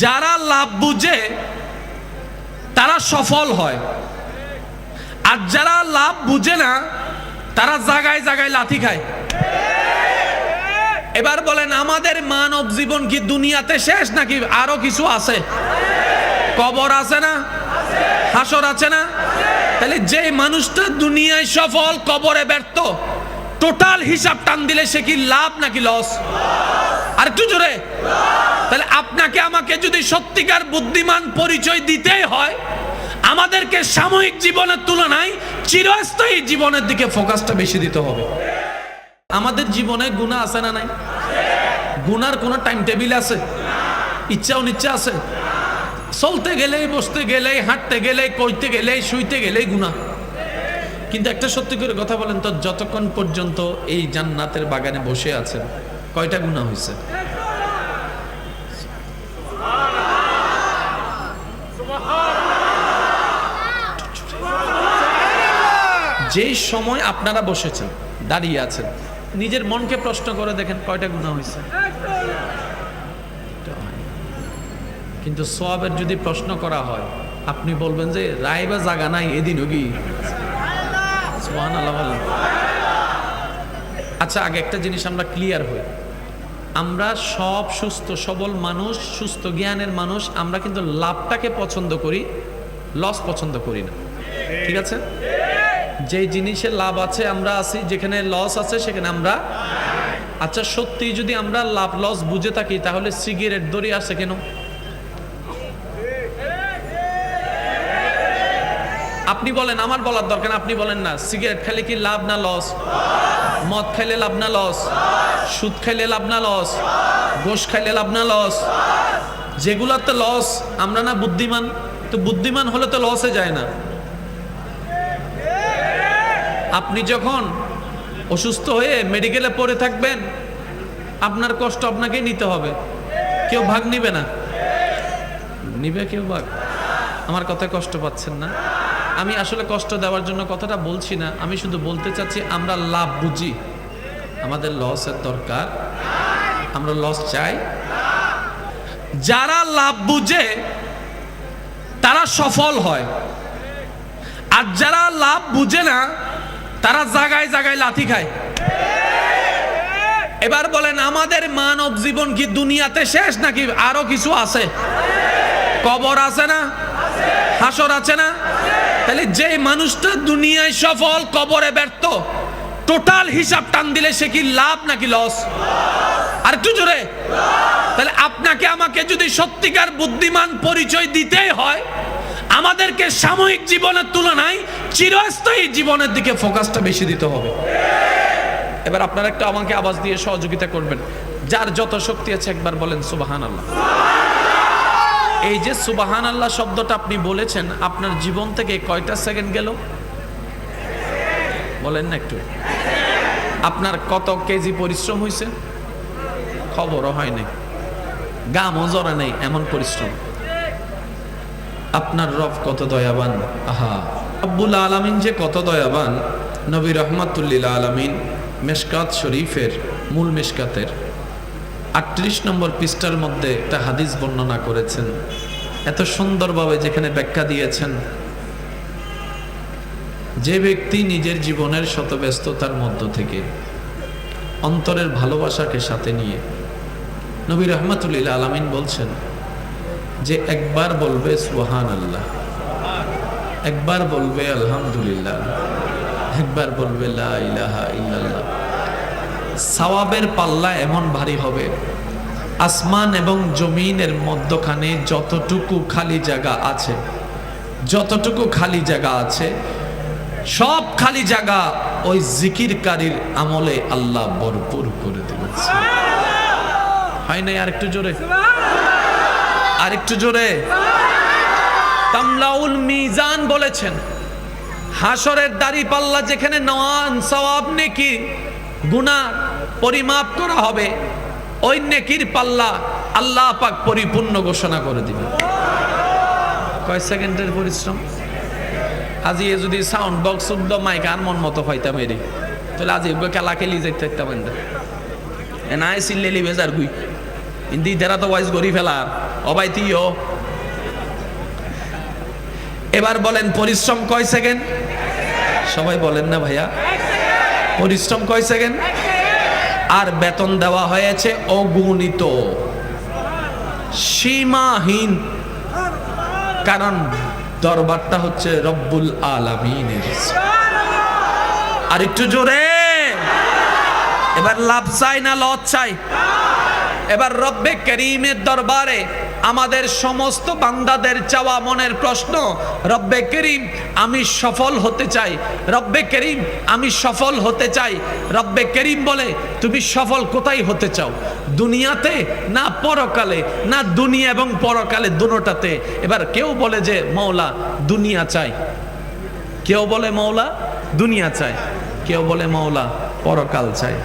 যারা লাভ বুঝে তারা সফল হয়, আর যারা লাভ বুঝে না তারা জায়গায় জায়গায় লাথি খায়। এবার বলেন, আমাদের মানব জীবন কি দুনিয়াতে শেষ নাকি আরো কিছু আছে? কবর আছে না, হাসর আছে না? তাহলে যে মানুষটা দুনিয়ায় সফল, কবরে ব্যর্থ, টোটাল হিসাব টান দিলে সে কি লাভ নাকি লস? আর একটু জোরে। তাহলে আপনাকে আমাকে যদি সত্যিকার বুদ্ধিমান পরিচয় দিতেই হয়, আমাদেরকে সাময়িক জীবনের তুলনায় চিরস্থায়ী জীবনের দিকে ফোকাসটা বেশি দিতে হবে। আমাদের জীবনে গুনাহ আছে না নাই? গুনার কোনো টাইম টেবিল আছে? ইচ্ছা অনিচ্ছা আছে? চলতে গেলেই, বসতে গেলেই, হাঁটতে গেলেই, কইতে গেলেই, শুইতে গেলেই গুনাহ। কিন্তু একটা সত্যি করে কথা বলেন তো, যতক্ষণ পর্যন্ত এই জান্নাতের বাগানে বসে আছেন, কয়টা গুনাহ হয়েছে? যেই সময় আপনারা বসেছেন, দাঁড়িয়ে আছেন, নিজের মনকে প্রশ্ন করে দেখেন কয়টা গুনাহ হয়েছে। কিন্তু সওয়াবের যদি প্রশ্ন করা হয়, আপনি বলবেন যে রাইবা জাগা নাই এদিনও কি? সুবহানাল্লাহ বলেন। আচ্ছা, আগে একটা জিনিস আমরা ক্লিয়ার হই, আমরা সব সুস্থ সবল মানুষ, সুস্থ জ্ঞানের মানুষ, আমরা কিন্তু লাভটাকে পছন্দ করি, লস পছন্দ করি না। ঠিক আছে? যে জিনিসে লাভ আছে আমরা আছি, যেখানে লস আছে সেখানে আমরা। আচ্ছা, সত্যি যদি আমরা লাভ লস বুঝে থাকি, তাহলে সিগারেট দড়ি আছে কেন? আপনি বলেন, আমার বলার দরকার, আপনি বলেন না। সিগারেট খেলে কি লাভ না লস? মদ খাইলে লাভ না লস? সুদ খাইলে লাভ না লস? গোশ খাইলে লাভ না লস? যেগুলাতে লস, আমরা না বুদ্ধিমান? তো বুদ্ধিমান হলে তো লসে যায় না। আপনি যখন অসুস্থ হয়ে মেডিকেলে পড়ে থাকবেন, আপনার কষ্ট আপনাকেই নিতে হবে, কেউ ভাগ নিবে না। নিবে কেউ ভাগ? আমার কথায় কষ্ট পাচ্ছেন না? আমি আসলে কষ্ট দেওয়ার জন্য কথাটা বলছি না, আমি শুধু বলতে চাচ্ছি আমরা লাভ বুঝি, আমাদের লসের দরকার, আমরা লস চাই। যারা লাভ বুঝে তারা সফল হয়, আর যারা লাভ বুঝে না তারা জায়গায় জায়গায় লাথি খায়। এবার বলেন, আমাদের মানব জীবন কি দুনিয়াতে শেষ নাকি আরো কিছু আছে? কবর আছে না, হাসর আছে না? তাহলে যে মানুষটা দুনিয়ায় সফল, কবরে ব্যর্থ, টোটাল হিসাব টান দিলে সে কি লাভ নাকি লস? আর একটু জোরে। তাহলে আপনাকে আমাকে যদি সত্যিকার বুদ্ধিমান পরিচয় দিতেই হয়, আমাদেরকে সাময়িক জীবনের তুলনায় চিরস্থায়ী জীবনের দিকে ফোকাসটা বেশি দিতে হবে। এবার আপনারা একটু আমাকে আওয়াজ দিয়ে সহযোগিতা করবেন, যার যত শক্তি আছে একবার বলেন সুবহানাল্লাহ। এই যে সুবহানাল্লাহ শব্দটা আপনি বলেছেন, আপনার জীবন থেকে কয়টা সেকেন্ড গেল বলেন না একটু? আপনার কত কেজি পরিশ্রম হয়েছে? খবরও হয় নাই, গামও জড়া নেই, এমন পরিশ্রম। আপনার রব কত দয়াবান! আহা, রব্বুল আলামিন যে কত দয়াবান! নবী রহমাতুল্লিল আলামিন মেশকাত শরীফের, মূল মেশকাতের 38 নম্বর পৃষ্ঠার মধ্যে একটা হাদিস বর্ণনা করেছেন, এত সুন্দরভাবে যেখানে ব্যাখ্যা দিয়েছেন, যে ব্যক্তি নিজের জীবনের শত ব্যস্ততার মধ্য থেকে অন্তরের ভালোবাসাকে সাথে নিয়ে, নবী রহমাতুল্লিল আলামিন বলছেন যে একবার বলবে সুবহানাল্লাহ, একবার বলবে আলহামদুলিল্লাহ, একবার বলবে লা ইলাহা ইল্লাল্লাহ, সওয়াবের পাল্লা এমন ভারী হবে, আসমান এবং জমিনের মধ্যখানে যতটুকু খালি জায়গা আছে, যতটুকু খালি জায়গা আছে, সব খালি জায়গা ওই জিকিরকারীর আমলে আল্লাহ ভরপুর করে দিবেন। হয় নাই? আরেকটু জোরে, আরেকটু জোরে। তামলাউল মিজান বলেছেন, হাসরের দাড়ি পাল্লা যেখানে নওয়ান সওয়াব নেকি গুনাহ পরিমাপ করা হবে, ওই নেকির পাল্লা আল্লাহ পাক পরিপূর্ণ ঘোষণা করে দিবেন। কয় সেকেন্ডের পরিশ্রম! আজি যদি সাউন্ড বক্স শুদ্ধ মাইক আর মন মতো হইতাম এরি, তাহলে আজি খেলা খেলি যাইতে থাকতাম না, এনায় সিল্লেলি বেজার গুই ইন্দি দেরা তো ওয়াইজ গরি ফেলার অবাইতিও। এবার বলেন পরিশ্রম কয় সেকেন্ড? সবাই বলেন না ভাইয়া, পরিশ্রম কয় সেকেন্ড? আর বেতন দেওয়া হয়েছে অগণিত, সীমাহীন। কারণ দরবারটা হচ্ছে রব্বুল আলামিনের। আর একটু জোরে, এবার লাভ চাই না লস চাই? এবার রব্বে করিমের দরবারে আমাদের সমস্ত বান্দাদের চাওয়া মনের প্রশ্ন, রব্বে করিম আমি সফল হতে চাই, রব্বে করিম আমি সফল হতে চাই। রব্বে করিম বলে তুমি সফল কোথায় হতে চাও? দুনিয়াতে না পরকালে? না দুনিয়া এবং পরকালে দুটোটাতে। এবার কেউ বলে যে মওলা দুনিয়া চাই, কেউ বলে মওলা দুনিয়া চাই, কেউ বলে মওলা পরকাল চাই।